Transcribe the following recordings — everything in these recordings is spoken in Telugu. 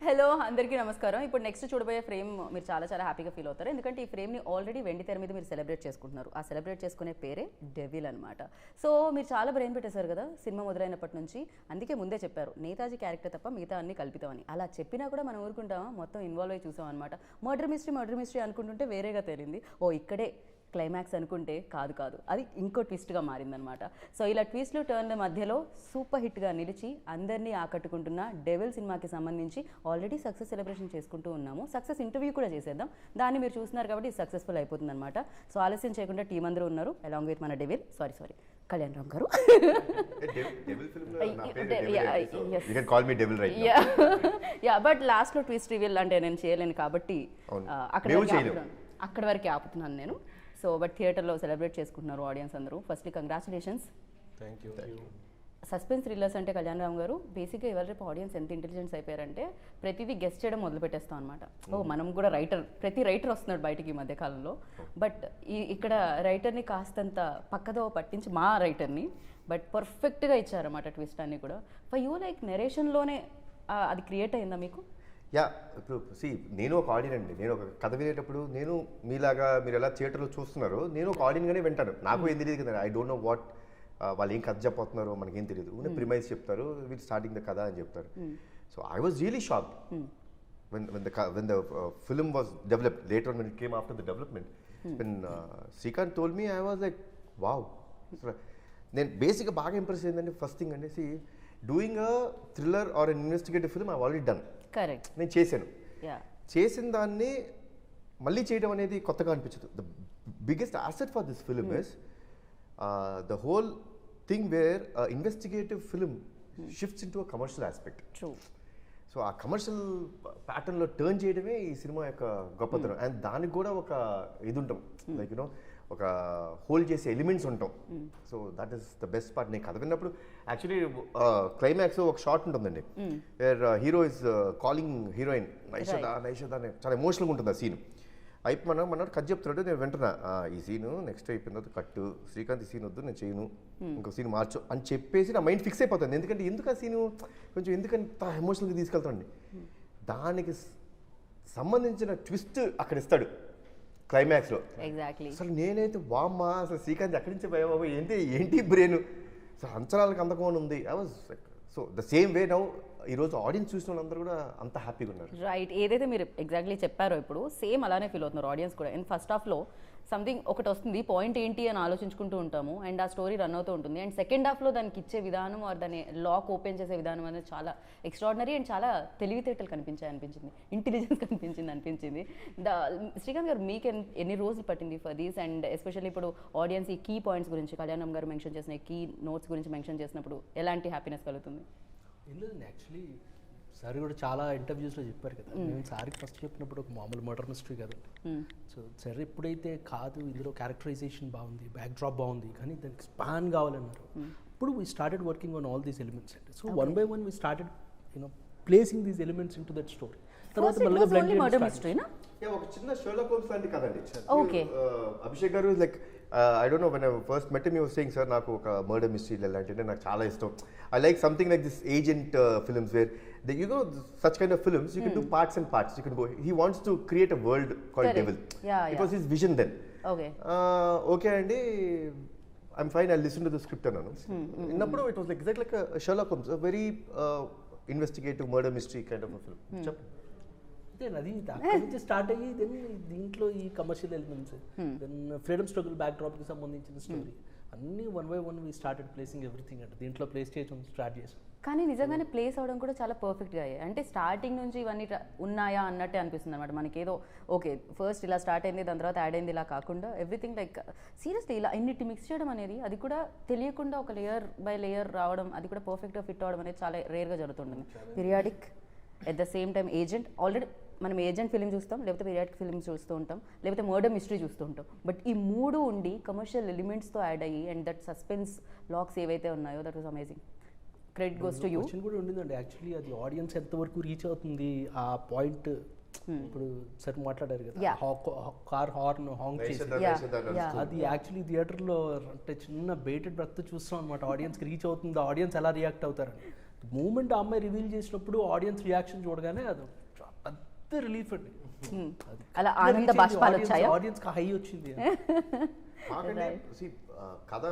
హలో అందరికీ నమస్కారం. ఇప్పుడు నెక్స్ట్ చూడబోయే ఫ్రేమ్ మీరు చాలా చాలా హ్యాపీగా ఫీల్ అవుతారు. ఎందుకంటే ఈ ఫ్రేమ్ని ఆల్రెడీ వెండి తెర మీద మీరు సెలబ్రేట్ చేసుకుంటున్నారు. ఆ సెలబ్రేట్ చేసుకునే పేరే డెవిల్ అనమాట. సో మీరు చాలా బ్రెయిన్ పెట్టేశారు కదా సినిమా మొదలైనప్పటి నుంచి. అందుకే ముందే చెప్పారు నేతాజీ క్యారెక్టర్ తప్ప మిగతా అన్ని కల్పితామని. అలా చెప్పినా కూడా మనం ఊరుకుంటామా? మొత్తం ఇన్వాల్వ్ అయ్యి చూసాం అనమాట. మర్డర్ మిస్టరీ అనుకుంటుంటే వేరేగా తేలింది. ఓ ఇక్కడే క్లైమాక్స్ అనుకుంటే కాదు అది ఇంకో ట్విస్ట్గా మారిందనమాట. సో ఇలా ట్విస్ట్లు టర్న్ల మధ్యలో సూపర్ హిట్గా నిలిచి అందరినీ ఆకట్టుకుంటున్న డెవిల్ సినిమాకి సంబంధించి ఆల్రెడీ సక్సెస్ సెలబ్రేషన్ చేసుకుంటూ ఉన్నాము. సక్సెస్ ఇంటర్వ్యూ కూడా చేసేద్దాం. దాన్ని మీరు చూస్తున్నారు కాబట్టి సక్సెస్ఫుల్ అయిపోతుంది అనమాట. సో ఆలస్యం చేయకుండా టీం అందరూ ఉన్నారు అలాంగ్ విత్ మన డెవిల్ సారీ కళ్యాణ్ రామ్ గారు. బట్ లాస్ట్లో ట్విస్ట్ రివీల్ అంటే నేను చేయలేను కాబట్టి అక్కడ వరకే ఆపుతున్నాను నేను. సో బట్ థియేటర్లో సెలబ్రేట్ చేసుకుంటున్నారు ఆడియన్స్ అందరూ. Firstly congratulations. Thank you. Suspense thrillers అంటే కళ్యాణ్ రామ్ గారు బేసిక్గా ఇవాళ రేపు ఆడియన్స్ ఎంత ఇంటెలిజెన్స్ అయిపోయారంటే ప్రతిదీ గెస్ట్ చేయడం మొదలు పెట్టేస్తాం అనమాట. మనం కూడా ప్రతి రైటర్ వస్తున్నాడు బయటికి ఈ మధ్య కాలంలో. బట్ ఇక్కడ రైటర్ని కాస్తంత పక్కదో పట్టించి మా రైటర్ని బట్ పర్ఫెక్ట్గా ఇచ్చారన్నమాట ట్విస్ట్ అన్ని కూడా. ఫర్ యూ లైక్ నెరేషన్లోనే అది క్రియేట్ అయిందా మీకు? ఇప్పుడు నేను ఒక ఆడియన్ అండి. నేను ఒక కథ వినేటప్పుడు నేను మీలాగా మీరు ఎలా థియేటర్లో చూస్తున్నారో నేను ఒక ఆడియన్గానే వింటాను. నాకు ఏం తెలియదు కదా, ఐ డోంట్ నో వాట్ వాళ్ళు ఏం కథ చెప్పబోతున్నారో మనకేం తెలియదు. ప్రిమైజ్ చెప్తారు, వీళ్ళు స్టార్టింగ్ ద కథ అని చెప్తారు. So I was really shocked when the film was developed. Later on when it came after the development, when Srikanth told me, I was like wow. నేను బేసిక్గా బాగా ఇంప్రెస్ అయిందండి. ఫస్ట్ థింగ్ అంటే doing a thriller or an investigative film I already done. Correct. నేను చేసిన దాన్ని మళ్ళీ చేయడం అనేది కొత్తగా అనిపించదు. The biggest asset for this film is the whole thing where investigative film shifts into a commercial aspect. So ఆ కమర్షియల్ ప్యాటర్న్లో టర్న్ చేయడమే ఈ సినిమా యొక్క గొప్పతనం. అండ్ దానికి కూడా ఒక ఇది ఉంటాం, లైక్ యూనో ఒక హోల్డ్ చేసే ఎలిమెంట్స్ ఉంటాం. So that is the best part. నేను కథ విన్నప్పుడు యాక్చువల్లీ క్లైమాక్స్ ఒక షార్ట్ ఉంటుందండి where hero is calling heroine Naishada అని చాలా ఎమోషనల్గా ఉంటుంది ఆ సీన్. మన కథ చెప్తున్నాడు, నేను వింటున్నా ఈ సీను నెక్స్ట్ అయిపోయిన తర్వాత కట్టు, శ్రీకాంత్ ఈ సీన్ వద్దు నేను చేయను, ఇంకో సీన్ మార్చు అని చెప్పేసి నా మైండ్ ఫిక్స్ అయిపోతుంది. ఎందుకు ఆ సీను కొంచెం ఎందుకంత ఎమోషనల్గా తీసుకెళ్తాండి. దానికి సంబంధించిన ట్విస్ట్ అక్కడ ఇస్తాడు క్లైమాక్స్లో. ఎగ్జాక్ట్లీ. అసలు నేనైతే వామ్మా అసలు శ్రీకాంత్ ఎక్కడి నుంచి పోయా బాబు ఏంటి బ్రెయిన్ అసలు అంచనాలకు అందకుండా ఉంది. I was so the same way now ఈరోజు ఆడియన్స్ చూసిన వాళ్ళందరూ కూడా అంత హ్యాపీగా ఉన్నారు. రైట్. ఏదైతే మీరు ఎగ్జాక్ట్లీ చెప్పారో ఇప్పుడు సేమ్ అలానే ఫీల్ అవుతున్నారు ఆడియన్స్ కూడా. అండ్ ఫస్ట్ హాఫ్లో సంథింగ్ ఒకటి వస్తుంది, పాయింట్ ఏంటి అని ఆలోచించుకుంటూ ఉంటాము అండ్ ఆ స్టోరీ రన్ అవుతూ ఉంటుంది. అండ్ సెకండ్ హాఫ్లో దానికి ఇచ్చే విధానం ఆర్ దాన్ని లాక్ ఓపెన్ చేసే విధానం అనేది చాలా ఎక్స్ట్రాడినరీ అండ్ చాలా తెలివితేటలు అనిపించింది, ఇంటెలిజెన్స్ అనిపించింది. శ్రీకాంత్ గారు మీకు ఎన్ని రోజులు పట్టింది ఫర్ దీస్? అండ్ ఎస్పెషల్లీ ఇప్పుడు ఆడియన్స్ ఈ కీ పాయింట్స్ గురించి కళ్యాణం గారు మెన్షన్ చేసిన కీ నోట్స్ గురించి మెన్షన్ చేసినప్పుడు ఎలాంటి హ్యాపీనెస్ కలుగుతుంది? ఏం లేదండి, యాక్చువల్లీ సార్ కూడా చాలా ఇంటర్వ్యూస్లో చెప్పారు కదా, నేను సార్కి ఫస్ట్ చెప్పినప్పుడు ఒక మామూలు మర్డర్ మిస్టరీ కదండి. సో సార్ ఎప్పుడైతే కాదు ఇందులో క్యారెక్టరైజేషన్ బాగుంది, బ్యాక్ డ్రాప్ బాగుంది, కానీ దానికి స్పాన్ కావాలన్నారు. అప్పుడు we started working on all these elements అండి. So one by one we started placing these elements into that story. తర్వాత మళ్ళీ ఒక చిన్న షెర్లాక్ హోమ్స్ లాంటి కదండి. ఓకే. అభిషేక్ గారు like I don't know, when I first met him he was saying, sir నాకు ఒక మర్డర్ మిస్టరీ లాంటిది నాకు చాలా ఇష్టం. I like something like this agent films where such kind of films you can do parts and parts. You can go, he wants to create a world called Devil. It was his vision then. Okay అండి, I'm fine, I'll listen to the script అన్నాను. ఇన్నప్పుడు it was like exactly like a Sherlock Holmes, a very investigative murder mystery kind of a film. అది అక్కడి నుంచి స్టార్ట్ అయ్యి దెన్ దీంట్లో ఈ commercial elements, then freedom struggle back డ్రాప్కి సంబంధించిన స్టోరీ అన్నీ one by one we started placing everything అంటే దీంట్లో ప్లేస్ చేయడం స్టార్ట్ చేసాం. కానీ నిజంగానే ప్లేస్ అవడం కూడా చాలా పర్ఫెక్ట్గా అయ్యాయి. అంటే స్టార్టింగ్ నుంచి ఇవన్నీ ఉన్నాయా అన్నట్టే అనిపిస్తుంది అనమాట మనకి. ఏదో ఓకే ఫస్ట్ ఇలా స్టార్ట్ అయింది, దాని తర్వాత యాడ్ అయింది, ఇలా కాకుండా ఎవ్రీథింగ్ లైక్ సీరియస్లీ ఇలా ఇన్నిటి మిక్స్ చేయడం అనేది, అది కూడా తెలియకుండా ఒక లేయర్ బై లేయర్ రావడం, అది కూడా పర్ఫెక్ట్గా ఫిట్ అవ్వడం అనేది చాలా రేర్గా జరుగుతుంటుంది. Periodic at the same time agent. Already మనం ఏజెంట్ ఫిల్మ్ చూస్తాం, లేకపోతే పీరియాడిక్ ఫిల్మ్ చూస్తూ ఉంటాం, లేకపోతే మర్డర్ మిస్టరీ చూస్తూ ఉంటాం. బట్ ఈ మూడు ఉండి కమర్షియల్ ఎలిమెంట్స్తో యాడ్ అయ్యి అండ్ దట్ సస్పెన్స్ లాక్స్ ఏవైతే ఉన్నాయో that was amazing. Credit goes to you. Question కూడా ఉండిందండి యాక్చువల్లీ, అది ఆడియన్స్ ఎంతవరకు రీచ్ అవుతుంది ఆ పాయింట్. ఇప్పుడు సార్ మాట్లాడారు కదా కార్ హార్న్ హాంగ్ చేసి, అది యాక్చువల్లీ థియేటర్లో అంటే చిన్న బెయిటెడ్ బ్రెత్ చూస్తాం అనమాట. ఆడియన్స్కి రీచ్ అవుతుంది, ఆడియన్స్ ఎలా రియాక్ట్ అవుతారని. మూమెంట్ ఆ అమ్మాయి రివీల్ చేసినప్పుడు ఆడియన్స్ రియాక్షన్ చూడగానే అది పెద్ద రిలీఫ్ అండి. అలా ఆనంద బాష్పాలు వచ్చాయా? ఆడియన్స్కి హై వచ్చింది. మాకంటే కథ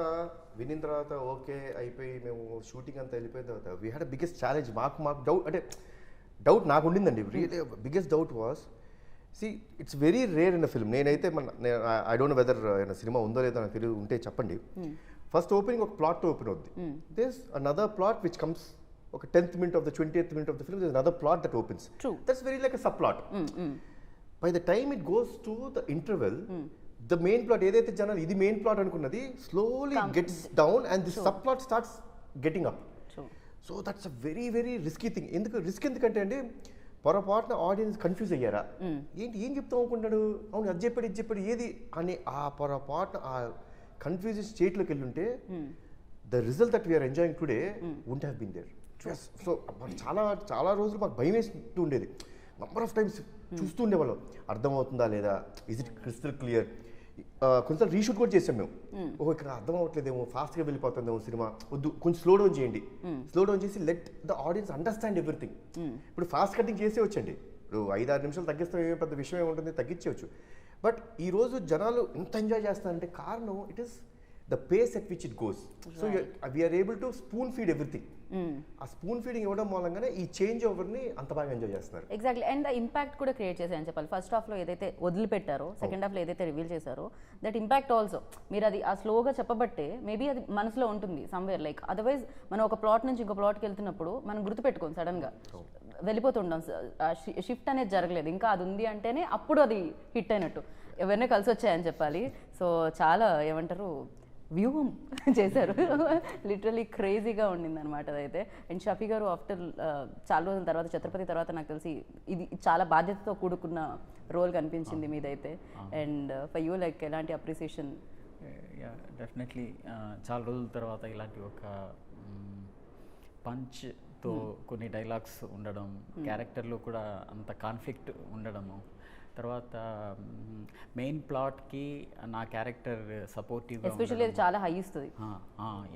వినిన తర్వాత ఓకే అయిపోయి మేము షూటింగ్ అంతా వెళ్ళిపోయిన తర్వాత వీ హ్యాడ్ బిగ్గెస్ట్ ఛాలెంజ్. మాకు డౌట్, అంటే డౌట్ నాకు ఉండిందండి. Really biggest doubt was, it's very rare in a film. నేనైతే ఐ డోంట్ నో వెదర్ సినిమా ఉందో లేదో నాకు తెలియదు, ఉంటే చెప్పండి. ఫస్ట్ ఓపెనింగ్ ఒక ప్లాట్ ఓపెన్ అవుద్ది. There's another plot which comes ఒక 10th minute of the 20th minute of the film, there's another plot that opens. True. That's very like a subplot. By the time it goes to the interval, the main plot ఏదైతే జనాలు ఇది మెయిన్ ప్లాట్ అనుకున్నది slowly gets down and the subplot starts getting up. So that's a very very risky thing. ఎందుకంటే అండి, పొరపాటున ఆడియన్స్ కన్ఫ్యూజ్ అయ్యారా, ఏంటి ఏం చెప్తాం అనుకుంటాడు, అవును అది చెప్పాడు ఇది చెప్పాడు ఏది అని ఆ పొరపాటున ఆ confusion స్టేట్లోకి వెళ్ళుంటే the result that we are enjoying today wouldn't have been there. So చాలా రోజులు మాకు భయం వేస్తూ ఉండేది. నంబర్ ఆఫ్ టైమ్స్ చూస్తూ ఉండేవాళ్ళం, అర్థమవుతుందా లేదా, ఇస్ ఇట్ క్రిస్టల్ క్లియర్. కొంచెం రీషూట్ కూడా చేసాం మేము. ఓహో ఇక్కడ అర్థం అవ్వట్లేదేమో, ఫాస్ట్గా వెళ్ళిపోతుందేమో సినిమా, వద్దు కొంచెం స్లో డౌన్ చేయండి. స్లో డౌన్ చేసి let the audience understand everything. ఇప్పుడు ఫాస్ట్ కటింగ్ చేసే వచ్చండి, ఇప్పుడు 5-6 నిమిషాలు తగ్గిస్తాం, ఏమేమి పెద్ద విషయం ఏముంటుంది, తగ్గించవచ్చు. బట్ ఈరోజు జనాలు ఎంత ఎంజాయ్ చేస్తారంటే కారణం it is the pace at which it goes. So we are able to spoon feed everything. ఆ స్పూన్ ఫీడింగ్ ఇవ్వడం మూలంగానే ఈ చేంజ్ ఓవర్ని అంత బాగా ఎంజాయ్ చేస్తున్నారు. ఎగ్జాక్ట్లీ. అండ్ ఇంపాక్ట్ కూడా క్రియేట్ చేశాయని చెప్పాలి. ఫస్ట్ హాఫ్లో ఏదైతే వదిలిపెట్టారో, సెకండ్ హాఫ్లో ఏదైతే రివీల్ చేశారో, దట్ ఇంపాక్ట్ ఆల్సో మీరు అది ఆ స్లోగా చెప్పబట్టే మేబీ అది మనసులో ఉంటుంది సమ్వేర్. లైక్ అదర్వైజ్ మనం ఒక ప్లాట్ నుంచి ఇంకో ప్లాట్కి వెళ్తున్నప్పుడు మనం గుర్తుపెట్టుకోం, సడన్గా వెళ్ళిపోతుంటాం. షిఫ్ట్ అనేది జరగలేదు, ఇంకా అది ఉంది అంటేనే అప్పుడు అది హిట్ అయినట్టు. ఎవరినే కలిసి వచ్చాయని చెప్పాలి. సో చాలా ఏమంటారు, వ్యూహం చేశారు. లిటరలీ క్రేజీగా ఉండింది అనమాట అదైతే. అండ్ షఫీ గారు ఆఫ్టర్ చాలా రోజుల తర్వాత, ఛత్రపతి తర్వాత నాకు తెలిసి ఇది చాలా బాధ్యతతో కూడుకున్న రోల్ కనిపించింది మీదైతే. అండ్ ఫర్ యూ లైక్ ఎలాంటి అప్రిసియేషన్? డెఫినెట్లీ చాలా రోజుల తర్వాత ఇలాంటి ఒక పంచ్తో కొన్ని డైలాగ్స్ ఉండడం, క్యారెక్టర్లో కూడా అంత కాన్ఫ్లిక్ట్ ఉండడము, తర్వాత మెయిన్ ప్లాట్కి నా క్యారెక్టర్ సపోర్టివ్గా, ఎస్పెషల్లీ అది చాలా హై ఇస్తుంది.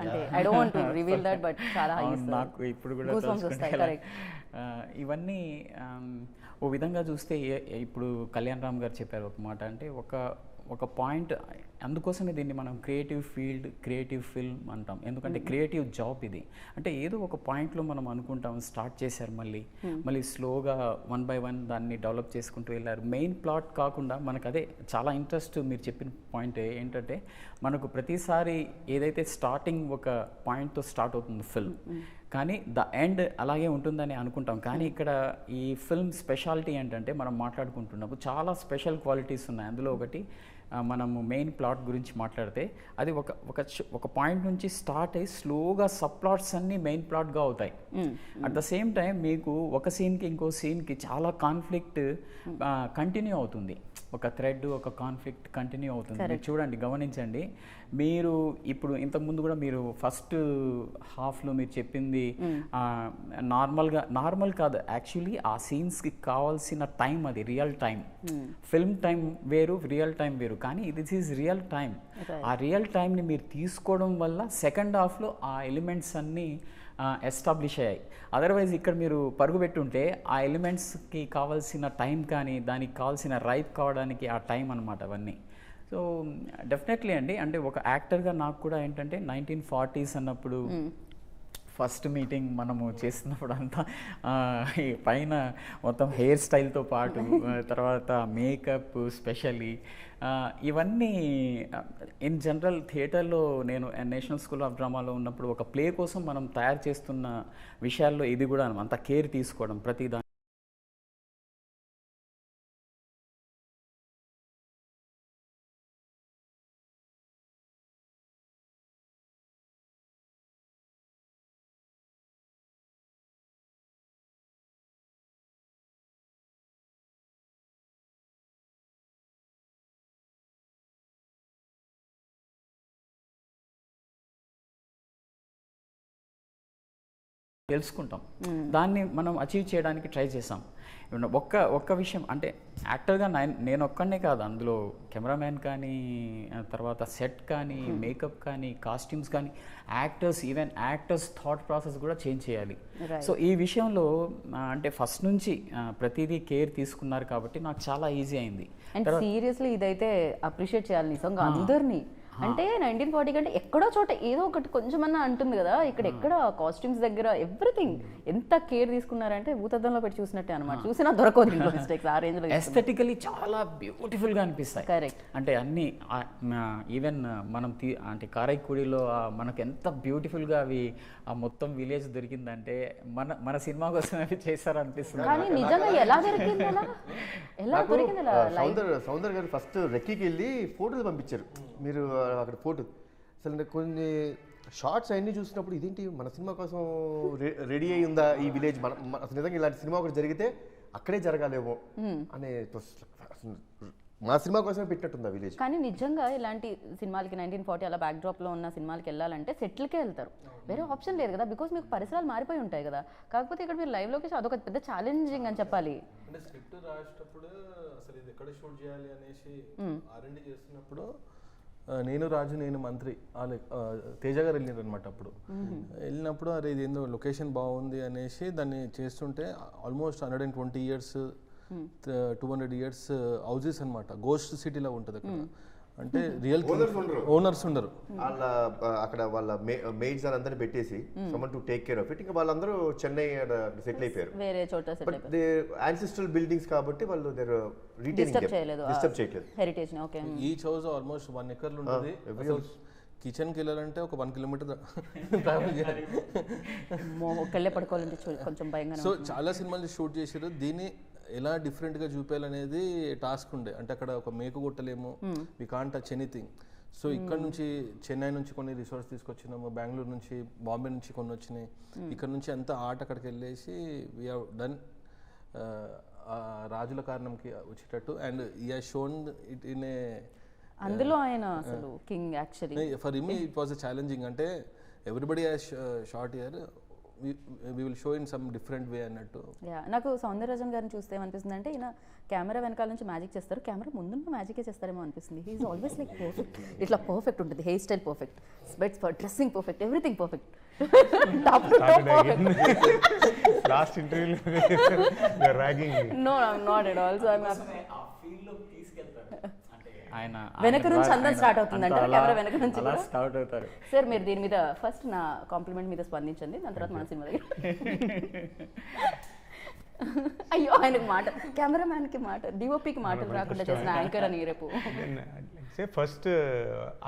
అంటే I don't want to reveal that, but చాలా హై ఇస్తుంది. నాకు ఇప్పుడు కూడా ఇవన్నీ ఓ విధంగా చూస్తే ఇప్పుడు కళ్యాణ్ రామ్ గారు చెప్పారు ఒక మాట, అంటే ఒక పాయింట్, అందుకోసమే దీన్ని మనం క్రియేటివ్ ఫిల్మ్ అంటాం. ఎందుకంటే క్రియేటివ్ జాబ్ ఇది. అంటే ఏదో ఒక పాయింట్లో మనం అనుకుంటాం, స్టార్ట్ చేశారు, మళ్ళీ స్లోగా 1 by 1 దాన్ని డెవలప్ చేసుకుంటూ వెళ్ళారు. మెయిన్ ప్లాట్ కాకుండా మనకు అదే చాలా ఇంట్రెస్ట్. మీరు చెప్పిన పాయింట్ ఏంటంటే మనకు ప్రతిసారి ఏదైతే స్టార్టింగ్ ఒక పాయింట్తో స్టార్ట్ అవుతుంది ఫిల్మ్, కానీ ద ఎండ్ అలాగే ఉంటుందని అనుకుంటాం. కానీ ఇక్కడ ఈ ఫిల్మ్ స్పెషాలిటీ ఏంటంటే మనం మాట్లాడుకుంటున్నప్పుడు చాలా స్పెషల్ క్వాలిటీస్ ఉన్నాయి. అందులో ఒకటి మనము మెయిన్ ప్లాట్ గురించి మాట్లాడితే అది ఒక పాయింట్ నుంచి స్టార్ట్ అయ్యి స్లోగా సబ్ ప్లాట్స్ అన్నీ మెయిన్ ప్లాట్గా అవుతాయి. అట్ ద సేమ్ టైం మీకు ఒక సీన్కి ఇంకో సీన్కి చాలా కాన్ఫ్లిక్ట్ కంటిన్యూ అవుతుంది. ఒక థ్రెడ్, ఒక కాన్ఫ్లిక్ట్ కంటిన్యూ అవుతుంది. మీరు చూడండి, గమనించండి. మీరు ఇప్పుడు ఇంతకుముందు కూడా మీరు ఫస్ట్ హాఫ్లో మీరు చెప్పింది నార్మల్ కాదు, యాక్చువల్లీ ఆ సీన్స్కి కావాల్సిన టైం అది రియల్ టైం. ఫిల్మ్ టైం వేరు, రియల్ టైం వేరు, కానీ దిస్ ఈజ్ రియల్ టైం. ఆ రియల్ టైంని మీరు తీసుకోవడం వల్ల సెకండ్ హాఫ్లో ఆ ఎలిమెంట్స్ అన్నీ ఎస్టాబ్లిష్ అయ్యాయి. అదర్వైజ్ ఇక్కడ మీరు పరుగు పెట్టుంటే ఆ ఎలిమెంట్స్కి కావాల్సిన టైం కానీ దానికి కావాల్సిన రైప్ కావడానికి ఆ టైం అనమాట అవన్నీ. సో డెఫినెట్లీ అండి, అంటే ఒక యాక్టర్గా నాకు కూడా ఏంటంటే 1940s అన్నప్పుడు ఫస్ట్ మీటింగ్ మనము చేస్తున్నప్పుడు అంతా పైన మొత్తం హెయిర్ స్టైల్తో పాటు తర్వాత మేకప్ స్పెషల్లీ ఇవన్నీ ఇన్ జనరల్ థియేటర్లో నేను నేషనల్ స్కూల్ ఆఫ్ డ్రామాలో ఉన్నప్పుడు ఒక ప్లే కోసం మనం తయారు చేస్తున్న విషయాల్లో ఇది కూడా అంత కేర్ తీసుకోవడం ప్రతి తెలుసుకుంటాం, దాన్ని మనం అచీవ్ చేయడానికి ట్రై చేసాం. ఒక్క విషయం అంటే యాక్టర్గా నేను ఒక్కనే కాదు, అందులో కెమెరామ్యాన్ కానీ, తర్వాత సెట్ కానీ, మేకప్ కానీ, కాస్ట్యూమ్స్ కానీ, ఈవెన్ యాక్టర్స్ థాట్ ప్రాసెస్ కూడా చేంజ్ చేయాలి. సో ఈ విషయంలో అంటే ఫస్ట్ నుంచి ప్రతిదీ కేర్ తీసుకున్నారు కాబట్టి నాకు చాలా ఈజీ అయింది. అండ్ సీరియస్లీ ఇదైతే అప్రిషియేట్ చేయాలి నిజంగా అందరినీ. అంటే 1940 కంటే ఎక్కడో చోట ఏదో ఒకటి కొంచెమన్నా అంటుంది కదా, ఇక్కడ ఎక్కడ కాస్ట్యూమ్స్ దగ్గర ఎవ్రీథింగ్ ఎంత కేర్ తీసుకున్నారంటే భూతద్దంలో పెట్టి చూసినట్టే అనమాట. చూసినా దొరకదు ఇంట్లో మిస్టేక్స్, ఆ రేంజ్ లో ఎస్థెటికలీ చాలా బ్యూటిఫుల్ గా అనిపిస్తాయి. కరెక్ట్. అంటే అన్ని ఈవెన్ మనం అంటే కారైక్కుడిలో మనకు ఎంత బ్యూటిఫుల్ గా అవి ఆ మొత్తం విలేజ్ దొరికిందంటే మన సినిమా కోసం అవి చేశారు అనిపిస్తుంది. కానీ నిజంగా ఎలా దొరికింది, ఎలా దొరికింది? సౌందర్ గారు ఫస్ట్ రెక్కీకి వెళ్ళి ఫోటోలు పంపించారు, మీరు అక్కడ ఫోటో అసలు కొన్ని షార్ట్స్ అన్నీ చూసినప్పుడు ఇదేంటి మన సినిమా కోసం రెడీ అయి ఉందా ఈ విలేజ్, అసలు నిజంగా ఇలాంటి సినిమా ఒకటి జరిగితే అక్కడే జరగాలేమో అనే, మా సినిమా కోసమే పెట్టినట్టుంది ఆ విలేజ్. కానీ నిజంగా ఇలాంటి సినిమాలకి 1940 అలా బ్యాక్ డ్రాప్ లో ఉన్న సినిమాలకి వెళ్ళాలంటే సెటిల్కే వెళ్తారు, వేరే ఆప్షన్ లేదు కదా, బికాస్ మీకు పరిసరాలు మారిపోయి ఉంటాయి కదా. కాకపోతే ఇక్కడ మీరు లైవ్ లోకి అదొక పెద్ద ఛాలెంజింగ్ అని చెప్పాలి. అంటే స్క్రిప్ట్ రాసేటప్పుడు అసలు ఇది ఎక్కడ షూట్ చేయాలి అనేసి R&D చేస్తున్నప్పుడు నేను రాజు నేను మంత్రి తేజ గారు వెళ్ళారు అనమాట. అప్పుడు వెళ్ళినప్పుడు అరే ఇది ఏందో లొకేషన్ బాగుంది అనేసి దాన్ని చేస్తుంటే ఆల్మోస్ట్ 120 years 200 years హౌజెస్ అనమాట, గోస్ట్ సిటీలో ఉంటుంది అక్కడ. అంటే రియల్ ఓనర్స్ ఉండరు, వాళ్ళ అక్కడ వాళ్ళ మెయిడ్స్ అందరిని పెట్టేసి someone to take care of it. ఇంకా వాళ్ళందరూ చెన్నై సెటిల్ అయిపోయారు, వేరే చోట బట్ దే యాన్సిస్ట్రల్ బిల్డింగ్స్ కాబట్టి వాళ్ళు డిస్టర్బ్ చేయలేదు హెరిటేజ్ ని. Okay, each house almost 1 acre ఉంటుంది. కిచెన్కి వెళ్ళాలంటే ఒక 1 kilometer ట్రావెల్ చేయాలి, ఒక్కళ్ళే పడుకోవాలంటే కొంచెం భయంగా. సో చాలా సినిమాలు షూట్ చేశారు. దీన్ని ఎలా డిఫరెంట్గా చూపించాలనేది టాస్క్ ఉండే. అంటే అక్కడ ఒక మేకు కొట్టలేము, we can't touch anything. So ఇక్కడ నుంచి చెన్నై నుంచి కొన్ని రిసార్ట్స్ తీసుకొచ్చినాము, బెంగళూరు నుంచి బాంబే నుంచి కొన్ని వచ్చినాయి. ఇక్కడ నుంచి అంతా ఆర్ట్ అక్కడికి వెళ్ళేసి వీ హావ్ డన్ రాజుల కారణంకి వచ్చేటట్టు. అండ్ ఈ have shown it in a, అందులో ఆయన అసలు king actually. For him it was a challenging. అంటే everybody has short here, we will show in some different way అన్నట్టు. నాకు సౌందరరాజన్ గారిని చూస్తే ఏమనిపిస్తుంది అంటే ఈయన కెమెరా వెనకాల నుంచి మ్యాజిక్ చేస్తారు, కెమెరా ముందు మ్యాజికే చేస్తారేమో అనిపిస్తుంది. He is always like perfect, ఇట్లా పర్ఫెక్ట్ ఉంటుంది, hair style perfect, specs dressing perfect, everything perfect. Last ఇంటర్వ్యూలో no not at all. So ఆయన వెనక నుంచి అందరం స్టార్ట్ అవుతుంది అంటే కెమెరా వెనక నుంచి స్టార్ట్ అవుతారు. సార్ మీరు దీని మీద ఫస్ట్ నా కాంప్లిమెంట్ మీద స్పందించండి, దాని తర్వాత మన సినిమా దగ్గర. అయ్యో ఆయనకు మాట, కెమెరామ్యాన్కి మాట, డిఓపికి మాటలు రాకుండా చేసిన యాంకర్ అని రేపు. ఫస్ట్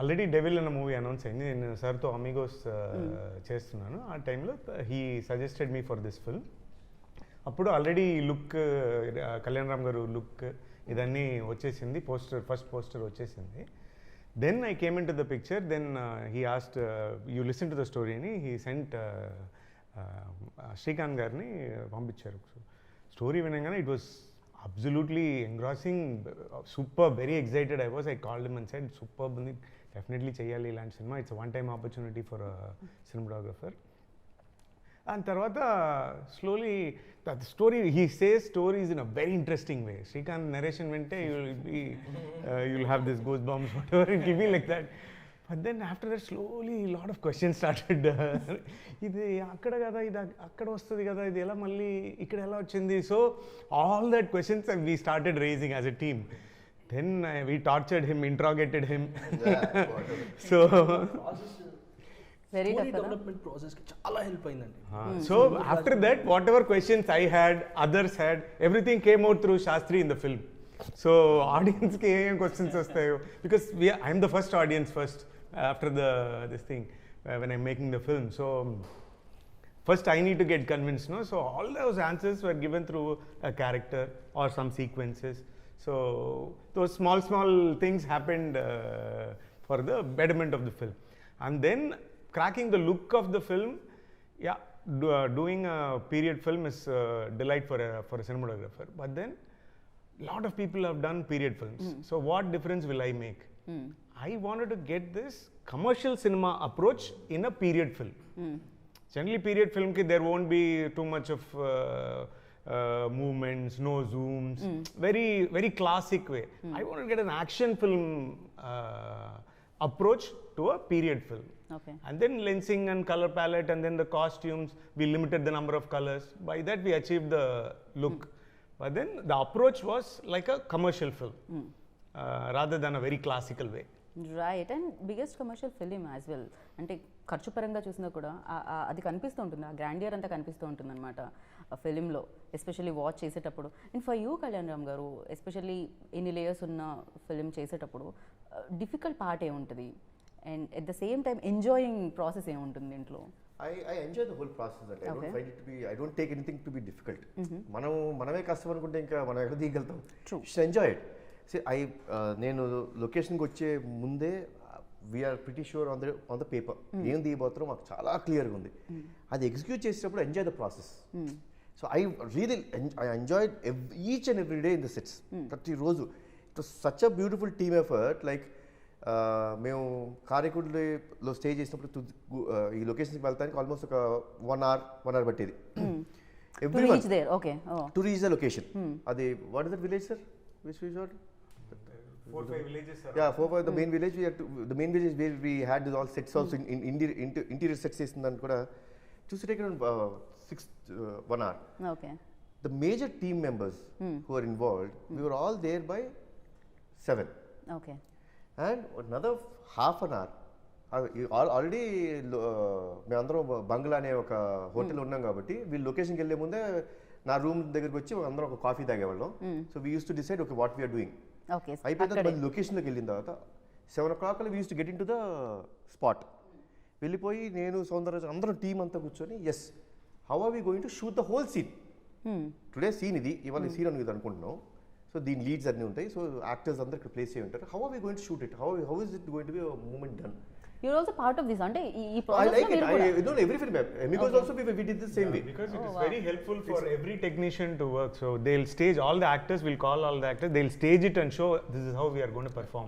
ఆల్రెడీ డెవిల్ అన్న మూవీ అనౌన్స్ అయింది, నేను సార్తో అమిగోస్ చేస్తున్నాను. ఆ టైంలో he suggested me for this film. అప్పుడు already look Kalyan Ram garu look ఇదన్నీ వచ్చేసింది, ఫస్ట్ పోస్టర్ వచ్చేసింది. Then I came in to the picture. Then he asked you listen to the story అని హీ సెంట్ శ్రీకాంత్ గారిని పంపించారు. స్టోరీ వినగానే it was absolutely engrossing, super, very excited I was. I called him and said super ఉంది, డెఫినెట్లీ చేయాలి ఇలాంటి cinema, it's one time opportunity for cinematographer. And tarvata slowly that story, he says stories in a very interesting way. Srikanth narration vente you'll have this goosebumps whatever, it will be like that. But then after that slowly a lot of questions started. Idi akkada kada, idi akkada vastadi kada, idi ela malli ikkada ela vachindi. So all that questions we started raising as a team. Then we tortured him, interrogated him. So very tough development process కి చాలా హెల్ప్ అయిందండి. So after that whatever questions I had, others had, everything came out through Shastri in the film. So audience ki em questions vastayo, because I am the first audience first after this thing when I'm making the film. So first I need to get convinced, no? So all those answers were given through a character or some sequences. So those small things happened for the betterment of the film. And then cracking the look of the film, doing a period film is a delight for a cinematographer. But then lot of people have done period films. So what difference will I make? I wanted to get this commercial cinema approach in a period film. Generally, period film ki there won't be too much of movements, no zooms. Very classic way. I want to get an action film approach to a period film. Okay. And then lensing and color palette, and then the costumes, we limited the number of colors. By that we achieved the look. But then the approach was like a commercial film, rather than a very classical way. Right. And biggest commercial film as well. అంటే ఖర్చు పరంగా చూసినా కూడా అది కనిపిస్తూ ఉంటుంది, ఆ గ్రాండియర్ అంతా కనిపిస్తూ ఉంటుంది అనమాట ఆ ఫిలింలో, ఎస్పెషల్లీ వాచ్ చేసేటప్పుడు. And for you Kalyan Ram గారు, ఎస్పెషల్లీ ఎన్ని లేయర్స్ ఉన్న ఫిలిం చేసేటప్పుడు డిఫికల్ట్ పార్ట్ ఏముంటుంది, and at the same time enjoying process ఏముంటుంది దీంట్లో? I enjoy the whole process. That I don't find it to be. I don't take anything to be difficult. మనమే కష్టం అనుకుంటే ఇంకా మనం ఎక్కడ దిగలుగుతాం. Just enjoy it. See, నేను లొకేషన్కి వచ్చే ముందే we're pretty sure on the paper ఏం దిగబోతారో మాకు చాలా క్లియర్గా ఉంది. అది ఎగ్జిక్యూట్ చేసేటప్పుడు enjoy the process. So I enjoy each and every day in the sets. ప్రతిరోజు it was such a beautiful team effort. Like మేము కారైకుడిలో స్టే చేసినప్పుడు ఈ లొకేషన్కి వెళ్తానికి ఆల్మోస్ట్ ఒక 1 hour పట్టేది. Reach there, okay. To reach the location. అది what is that village sir? Which resort? 4-5 villages, sir. Yeah, 4-5 the main village. The main village where we had all sets also in interior sets చేసిందని కూడా to take around 1 hour. Okay. The major team members who are involved, we were all there by 7. Okay. And another half an hour. Already మేమందరం బంగ్లా అనే ఒక హోటల్ ఉన్నాం కాబట్టి వీళ్ళు లొకేషన్కి వెళ్ళే ముందే నా రూమ్ దగ్గరికి వచ్చి అందరం ఒక కాఫీ తాగేవాళ్ళం. So we use to decide okay what we're doing. అయిపోయిన తర్వాత లొకేషన్లోకి వెళ్ళిన తర్వాత 7 o'clock we use to get in to the spot. వెళ్ళిపోయి నేను సౌందర్య అందరం టీం అంతా కూర్చొని yes how are we going to shoot the whole scene. Today scene ఇది, ఇవాళ సీన్ అని ఇది అనుకుంటున్నాం. సో దీని లీడ్స్ అన్నీ ఉంటాయి. సో యాక్టర్స్ అందరూ ఇక్కడ ప్లేస్ చేయి ఉంటారు. How are we going to shoot it, how is it going to be moment done. You're also part of this, అంటే ఈ I like it. I don't know every film. Amigos also we did the same way. Because it is very helpful for every technician to work. So they'll stage all the actors. We'll call all the actors. They'll stage it and show this is how we are going to perform.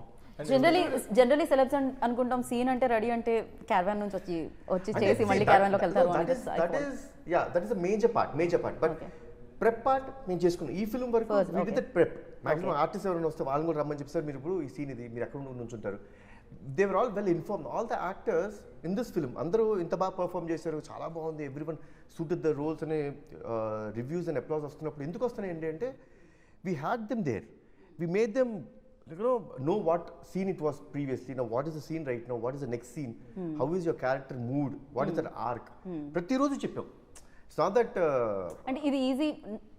Generally celebs అనుకుంటాం సీన్ అంటే రెడీ అంటే క్యారవాన్ నుంచి వచ్చి చేసి మళ్ళీ క్యారవాన్ లోకి వెళ్తారు. That is the major part. But prep part మేము చేసుకున్నాం. ఈ ఫిల్మ్ వరకు we did the prep. Maximum artist ఎవరైనా వస్తే వాళ్ళని కూడా రమ్మని చెప్పి సార్ మీరు ఇప్పుడు ఈ సీన్ ఇది మీరు ఎక్కడ నుంచుంటారు. They were all well informed. All the actors in this film, అందరూ ఇంత బాగా పర్ఫామ్ చేశారు, చాలా బాగుంది, ఎవ్రీవన్ సూటెడ్ ద రోల్స్ అనే రివ్యూస్ అండ్ అప్లాస్ వస్తున్నప్పుడు ఎందుకు వస్తున్నాయి ఏంటంటే we had them there. We made them know what scene it was previously. Now what is the scene right now? What is the next scene? How is your character mood? What is that arc? ప్రతిరోజు చెప్పాం. It's not that అంటే ఇది ఈజీ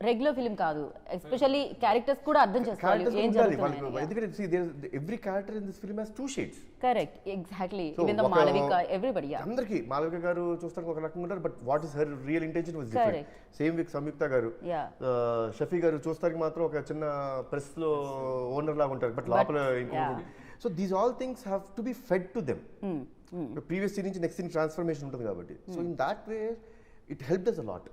రెగ్యులర్ ఫిల్మ్ కాదు. ఎస్పెషల్లీ క్యారెక్టర్స్ కూడా అర్థం చేసుకోవాలి ఏం జరుగుతుంది. ఎందుకంటే see there every character in this film has 2 shades. Correct, exactly. Even the Malavika, everybody, yeah. అందరికి మాలవిక గారు చూస్తానికి ఒక రకంగా ఉంటారు, but what is her real intention was different. Same with Samyuktha garu, Shafi గారు చూస్తానికి మాత్రం ఒక చిన్న ప్రెస్ లో ఓనర్ లాగా ఉంటారు, బట్ లోపల ఇంకొకటి. So these all things have to be fed to them. Previous scene నుంచి నెక్స్ట్ సీన్ ట్రాన్స్ఫర్మేషన్ ఉంటుంది కాబట్టి. So in that way it helped us a lot.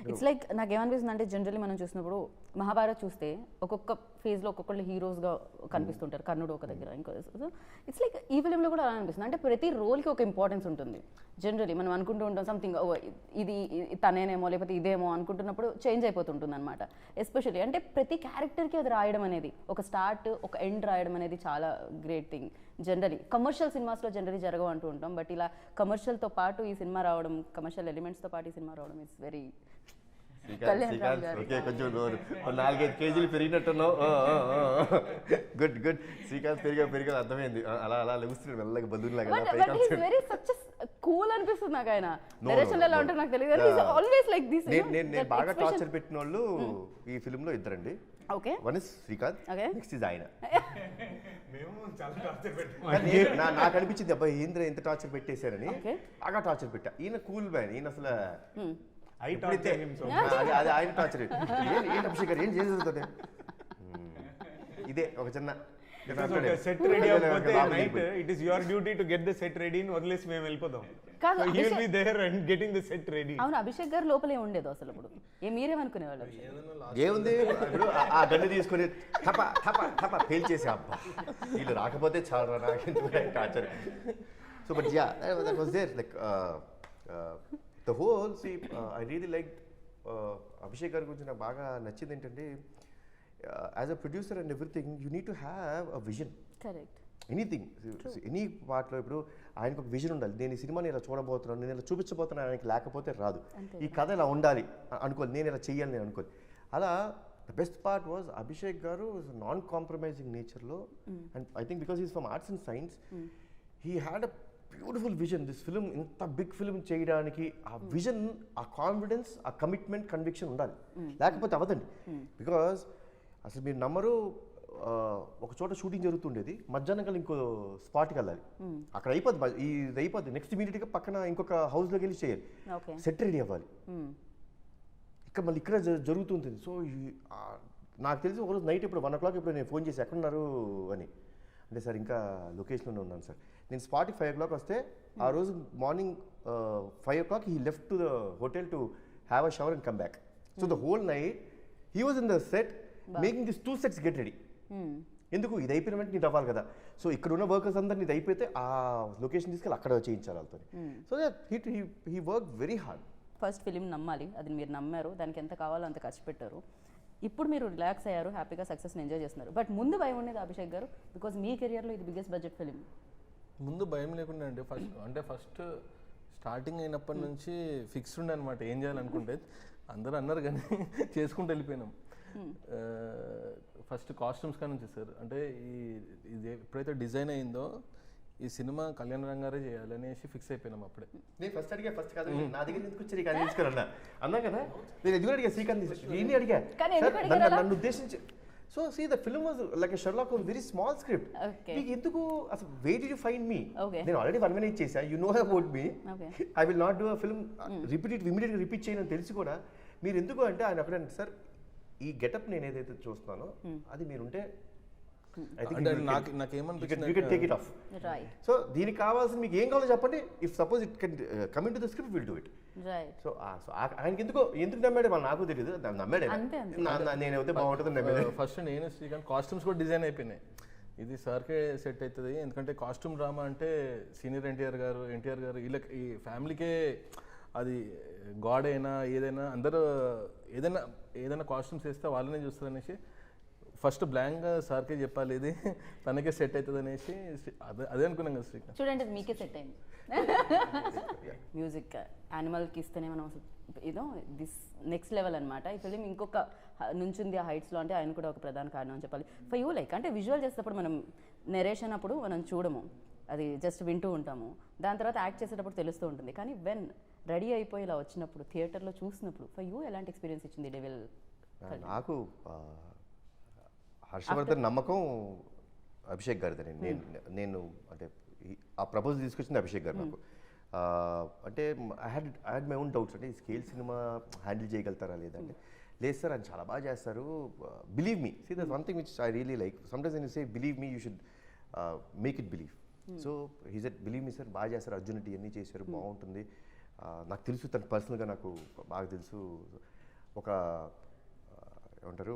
It's like నాకేమనిపిస్తుంది అంటే జనరల్లీ మనం చూసినప్పుడు మహాభారత్ చూస్తే ఒక్కొక్క ఫేజ్లో ఒక్కొక్కళ్ళు హీరోస్గా కనిపిస్తుంటారు. కర్ణుడు ఒక దగ్గర, ఇంకో. ఇట్స్ లైక్ ఈ ఫిలింలో కూడా అలా అనిపిస్తుంది. అంటే ప్రతి రోల్కి ఒక ఇంపార్టెన్స్ ఉంటుంది. జనరల్లీ మనం అనుకుంటూ ఉంటాం సంథింగ్ ఇది తనేనేమో లేకపోతే ఇదేమో అనుకుంటున్నప్పుడు చేంజ్ అయిపోతుంటుంది అనమాట. ఎస్పెషల్లీ అంటే ప్రతి క్యారెక్టర్కి అది రాయడం అనేది, ఒక స్టార్ట్ ఒక ఎండ్ రాయడం అనేది చాలా గ్రేట్ థింగ్. జనరలీ కమర్షియల్ సినిమాస్లో జనరలీ జరగవు అంటూ ఉంటాం, బట్ ఇలా కమర్షియల్తో పాటు ఈ సినిమా రావడం, కమర్షియల్ ఎలిమెంట్స్తో పాటు ఈ సినిమా రావడం ఇట్స్ వెరీ. కొంచెం 4-5 కేజీలు పెరిగినట్టున్నావు. గుడ్. శ్రీకాంత్ పెరిగా అర్థమైంది. అలా లెగుస్తున్నాడు మెల్లగా బదులాగా. కూల్ అనిపిస్తుంది నాకు. ఆయన డైరెక్షన్ ఎలా ఉంటారు నాకు తెలియదు. Always like this. నేను బాగా టార్చర్ పెట్టిన వాళ్ళు ఈ ఫిల్మ్ లో ఇద్దరండి. Okay, one is Srikanth, next is ఆయన. నాకు అనిపించింది అబ్బాయి ఏంద్ర ఎంత టార్చర్ పెట్టేశారని. బాగా టార్చర్ పెట్టా. ఈయన కూల్ మ్యాన్. ఈయన అసలు అది ఆయన టార్చర్. ఏంటి అభిషేక్ గారు ఏం చేసేది ఇదే ఒక చిన్న సెట్ రెడీ అయిపోతే night it is your duty to get the set ready అని వదిలేసి మేము వెళ్ళిపోదాం. కాదు, he will be there and getting the set ready. అవును, అభిషేక్ గారు లోపలే ఉండేది అసలు. ఇప్పుడు మీరేమనుకునేవాళ్ళు? ఏముంది, ఇప్పుడు ఆ గన్ను తీసుకొని థప పేల్చేసి అబ్బా వీళ్ళు రాకపోతే చాలా నాకు torture. So but yeah that was there. Like the whole see I really like Abhishek గారి గురించి నాకు బాగా నచ్చింది ఏంటంటే as a producer and everything you need to have a vision. Correct. Anything any పార్ట్లో ఇప్పుడు ఆయనకు ఒక విజన్ ఉండాలి. నేను ఈ సినిమాని ఇలా చూడబోతున్నాను, నేను ఇలా చూపించబోతున్నాను, ఆయనకి లేకపోతే రాదు. ఈ కథ ఇలా ఉండాలి అనుకోవాలి, నేను ఇలా చెయ్యాలి నేను అనుకోవాలి. అలా the best part was Abhishek గారు నాన్ కాంప్రమైజింగ్ నేచర్లో, and I think because is from arts and science, he had a beautiful vision. This film ఇంత బిగ్ ఫిలిం చేయడానికి ఆ విజన్, ఆ కాన్ఫిడెన్స్, ఆ కమిట్మెంట్, కన్విక్షన్ ఉండాలి, లేకపోతే అవ్వదండి. బికాస్ అసలు మీరు నమ్మరు, ఒక చోట షూటింగ్ జరుగుతుండేది, మధ్యాహ్నం కల్లా ఇంకో స్పాట్కి వెళ్ళాలి, అక్కడ అయిపోద్ది, ఇది అయిపోద్ది, నెక్స్ట్ ఇమీడియట్గా పక్కన ఇంకొక హౌస్లోకి వెళ్ళి చేయాలి, సెట్ రెడీ అవ్వాలి, ఇక్కడ మళ్ళీ ఇక్కడ జరుగుతుంటుంది. సో నాకు తెలిసి ఒకరోజు నైట్ ఇప్పుడు 1 o'clock ఇప్పుడు నేను ఫోన్ చేసి ఎక్కడున్నారు అని అంటే, సార్ ఇంకా లొకేషన్లోనే ఉన్నాను సార్. నేను స్పాట్కి 5 o'clock వస్తే ఆ రోజు morning 5 o'clock he left to the hotel to have a shower and come back. So the whole night he was in the set making this 2 sets get ready. ఎందుకు ఇది అయిపోయిన వెంటనే నీకు అవ్వాలి కదా. సో ఇక్కడ ఉన్న వర్కర్స్ అందరినీ ఇది అయిపోతే ఆ లొకేషన్ తీసుకెళ్ళి అక్కడ చేయించాలి వాళ్ళతో. So he work very hard. First film నమ్మాలి, అది మీరు నమ్మారు, దానికి ఎంత కావాలో అంత ఖర్చు పెట్టారు. ఇప్పుడు మీరు రిలాక్స్ అయ్యారు, హ్యాపీగా సక్సెస్ని ఎంజాయ్ చేస్తున్నారు. బట్ ముందు భయం ఉండేది అభిషేక్ గారు, బికాజ్ మీ కెరియర్లో ఇది బిగ్గెస్ట్ బడ్జెట్ ఫిలిం. ముందు భయం లేకుండా అండి. ఫస్ట్ స్టార్టింగ్ అయినప్పటి నుంచి ఫిక్స్డ్ ఉండే అనమాట ఏం చేయాలనుకుంటే. అందరూ అన్నారు కానీ చేసుకుంటూ వెళ్ళిపోయినాం. ఫస్ట్ కాస్ట్యూమ్స్ కానీ నుంచి సార్, అంటే ఇది ఎప్పుడైతే డిజైన్ అయిందో ఈ సినిమా కళ్యాణ్ రామ్ గారే చేయాలి అనేసి ఫిక్స్ అయిపోయినాం అప్పుడే. నేను ఫస్ట్ అడిగా, ఫస్ట్ కాదు నా దగ్గర ఎందుకు వచ్చి కానీ తీసుకురన్నా అన్నా కదా, నేను ఎదుగు అడిగా శ్రీకాంత్ నేను అడిగా నన్ను ఉద్దేశించి. So see the film was like a Sherlock Holmes, very small script. మీకు ఎందుకు అసలు wait did you find me? నేను ఆల్రెడీ 1 minute చేశా, you know about me, I will not do a film ఇమీడియట్గా రిపీట్ చేయని తెలిసి కూడా మీరు ఎందుకు అంటే ఆయన అక్కడ సార్ ఈ గెటప్ నేను ఏదైతే చూస్తున్నానో అది మీరుంటే సో దీనికి కావాల్సిన మీకు ఏం కావాలో చెప్పండి. If suppose it can coming to the script will do it. So ఆయనకి ఎందుకు నమ్మాడు వాళ్ళు నాకు తెలియదు, నమ్మాడే నేనైతే బాగుంటుంది నమ్మాడు. ఫస్ట్ నేను శ్రీకాంత్ కాస్ట్యూమ్స్ కూడా డిజైన్ అయిపోయినాయి, ఇది సార్కే సెట్ అవుతుంది. ఎందుకంటే కాస్ట్యూమ్ డ్రామా అంటే సీనియర్ ఎన్టీఆర్ గారు వీళ్ళకి ఈ ఫ్యామిలీకే అది గాడ్ అయినా ఏదైనా అందరూ ఏదైనా కాస్ట్యూమ్స్ వేస్తే వాళ్ళనే చూస్తారు అనేసి ఫస్ట్ బ్లాంక్గా సార్కే చెప్పాలి, ఇది తనకే సెట్ అవుతుంది అనేసి అదే అనుకున్నాం కదా శ్రీకాంత్. చూడండి మీకే సెట్ అయింది. మ్యూజిక్ యానిమల్కి ఇస్తేనే మనం ఏదో దిస్ నెక్స్ట్ లెవెల్ అనమాట. ఈ ఫిలిం ఇంకొక నుంచింది ఆ హైట్స్లో, అంటే ఆయన కూడా ఒక ప్రధాన కారణం అని చెప్పాలి. ఫర్ యూ లైక్ అంటే విజువల్ చేసేటప్పుడు మనం నెరేషన్ అప్పుడు మనం చూడము, అది జస్ట్ వింటూ ఉంటాము, దాని తర్వాత యాక్ట్ చేసేటప్పుడు తెలుస్తూ ఉంటుంది. కానీ వెన్ రెడీ అయిపోయి ఇలా వచ్చినప్పుడు థియేటర్లో చూసినప్పుడు ఫర్ యూ ఎలాంటి ఎక్స్పీరియన్స్ ఇచ్చింది డెవిల్? నాకు హర్షవర్ధన్ నమ్మకం అభిషేక్ గారిదని. నేను అంటే ఆ ప్రపోజల్ తీసుకొచ్చింది అభిషేక్ గారు నాకు. అంటే I had my own doubts, అంటే ఈ స్కేల్ సినిమా హ్యాండిల్ చేయగలుగుతారా లేదంటే. లేదు సార్ ఆయన చాలా బాగా చేస్తారు, believe me. See that's one thing which I really like. Sometimes when you say believe me you should make it believe. So he said believe me sir, బాగా చేస్తారు, అర్జున్ రెడ్డి అన్నీ చేశారు, బాగుంటుంది. నాకు తెలుసు తను పర్సనల్గా నాకు బాగా తెలుసు. ఒక ఏమంటారు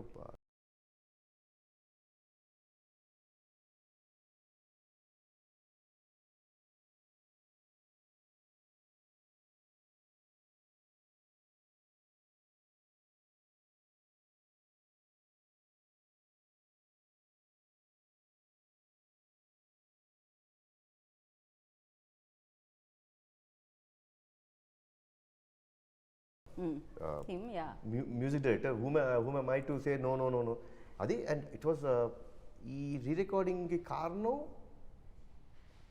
music director whom am I to say no అది. అండ్ ఇట్ వాజ్ ఈ రీరికార్డింగ్కి కారణం